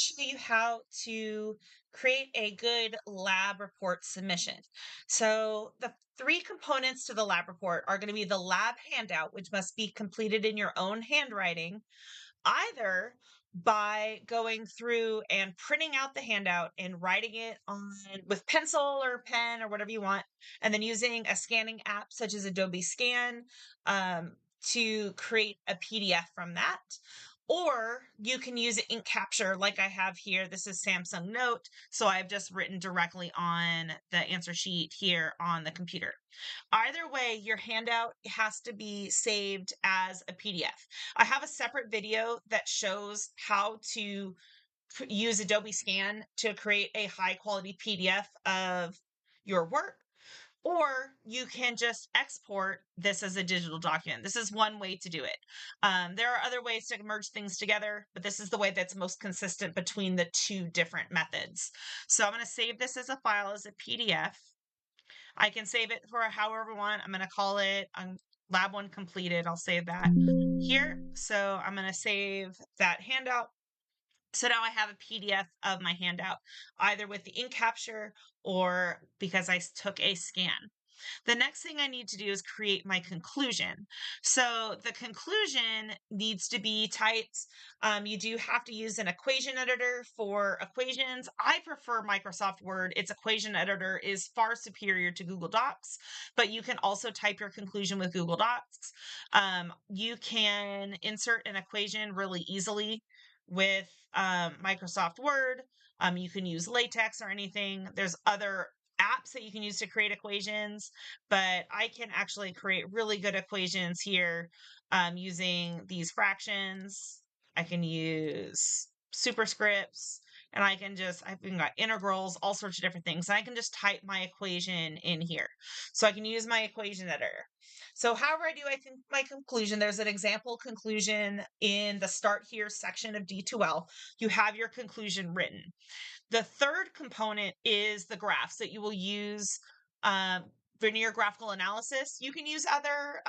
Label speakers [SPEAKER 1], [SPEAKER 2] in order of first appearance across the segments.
[SPEAKER 1] show you how to create a good lab report submission. So, the three components to the lab report are going to be the lab handout, which must be completed in your own handwriting, either by going through and printing out the handout and writing it on with pencil or pen or whatever you want, and then using a scanning app such as Adobe Scan to create a PDF from that. Or you can use ink capture like I have here. This is Samsung Note. So I've just written directly on the answer sheet here on the computer. Either way, your handout has to be saved as a PDF. I have a separate video that shows how to use Adobe Scan to create a high quality PDF of your work, or you can just export this as a digital document. This is one way to do it. There are other ways to merge things together, but this is the way that's most consistent between the two different methods. So I'm going to save this as a file as a PDF. I can save it for however I want. I'm going to call it lab one completed. I'll save that here. So I'm going to save that handout. So now I have a PDF of my handout, either with the ink capture or because I took a scan. The next thing I need to do is create my conclusion. So the conclusion needs to be typed. You do have to use an equation editor for equations. I prefer Microsoft Word. Its equation editor is far superior to Google Docs, but you can also type your conclusion with Google Docs. You can insert an equation really easily with Microsoft Word. You can use LaTeX or anything. There's other apps that you can use to create equations, but I can actually create really good equations here using these fractions. I can use superscripts, and I've even got integrals, all sorts of different things. And I can just type my equation in here. So I can use my equation editor. So however I do my conclusion, there's an example conclusion in the start here section of D2L. You have your conclusion written. The third component is the graphs that you will use um, for your graphical analysis. You can use other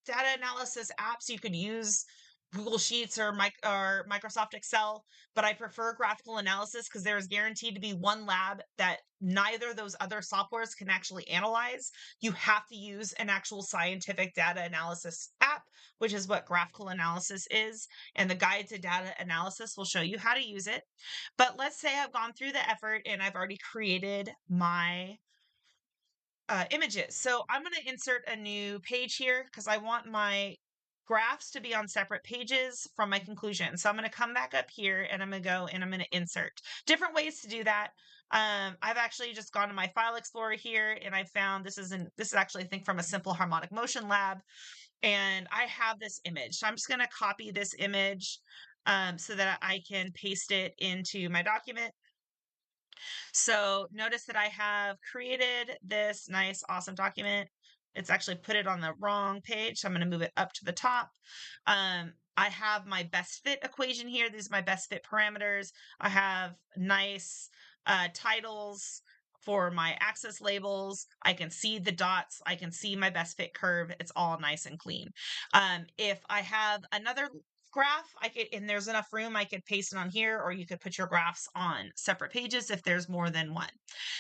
[SPEAKER 1] data analysis apps. You could use Google Sheets or Microsoft Excel, but I prefer graphical analysis because there is guaranteed to be one lab that neither of those other softwares can actually analyze. You have to use an actual scientific data analysis app, which is what graphical analysis is. And the guide to data analysis will show you how to use it. But let's say I've gone through the effort and I've already created my images. So I'm going to insert a new page here because I want my graphs to be on separate pages from my conclusion. So I'm going to come back up here and I'm going to go and I'm going to insert different ways to do that. I've actually just gone to my file explorer here and I found this is actually I think from a simple harmonic motion lab, and I have this image. So I'm just going to copy this image so that I can paste it into my document. So notice that I have created this nice, awesome document. It's actually put it on the wrong page, so I'm going to move it up to the top. I have my best fit equation here. These are my best fit parameters. I have nice titles for my axis labels. I can see the dots. I can see my best fit curve. It's all nice and clean. If I have another graph, and there's enough room, I could paste it on here, or you could put your graphs on separate pages if there's more than one.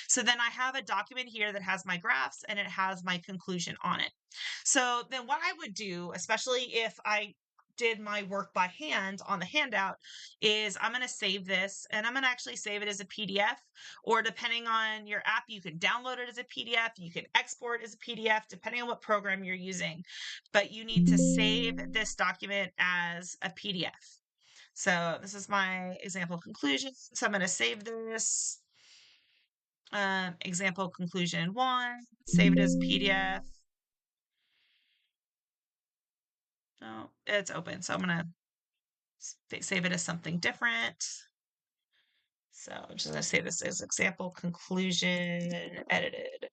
[SPEAKER 1] So then I have a document here that has my graphs and it has my conclusion on it. So then what I would do, especially if I did my work by hand on the handout, is I'm going to save this and I'm going to actually save it as a PDF, or depending on your app, you can download it as a PDF, you can export it as a PDF, depending on what program you're using. But you need to save this document as a PDF. So this is my example conclusion. So I'm going to save this example conclusion one, save it as PDF. No, it's open. So I'm going to save it as something different. So I'm just going to save this as example conclusion edited.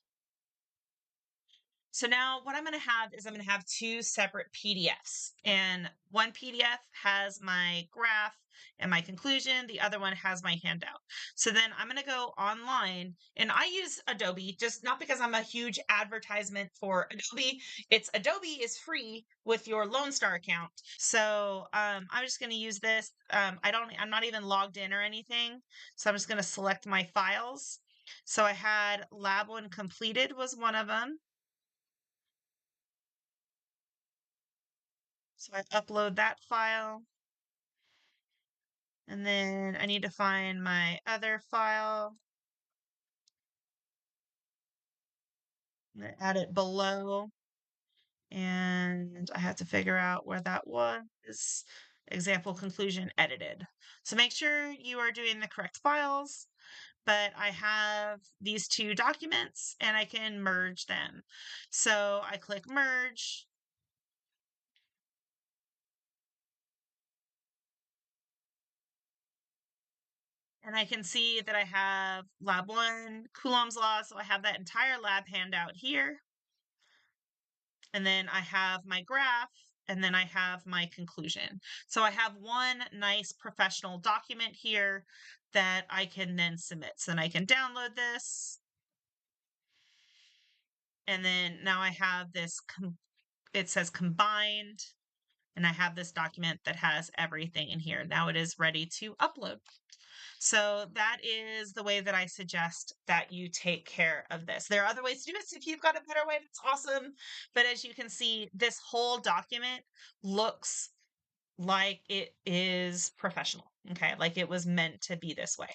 [SPEAKER 1] So now what I'm going to have is I'm going to have two separate PDFs. And one PDF has my graph and my conclusion. The other one has my handout. So then I'm going to go online, and I use Adobe, just not because I'm a huge advertisement for Adobe. It's Adobe is free with your Lone Star account. So I'm just going to use this. I'm not even logged in or anything. So I'm just going to select my files. So I had lab one completed was one of them. So I upload that file, and then I need to find my other file. I'm going to add it below, and I have to figure out where that was. Example conclusion edited. So make sure you are doing the correct files, but I have these two documents and I can merge them. So I click merge. And I can see that I have lab one, Coulomb's law. So I have that entire lab handout here. And then I have my graph, and then I have my conclusion. So I have one nice professional document here that I can then submit. So then I can download this. And then now I have this, it says combined, and I have this document that has everything in here. Now it is ready to upload. So that is the way that I suggest that you take care of this. There are other ways to do this. If you've got a better way, that's awesome. But as you can see, this whole document looks like it is professional. Okay. Like it was meant to be this way.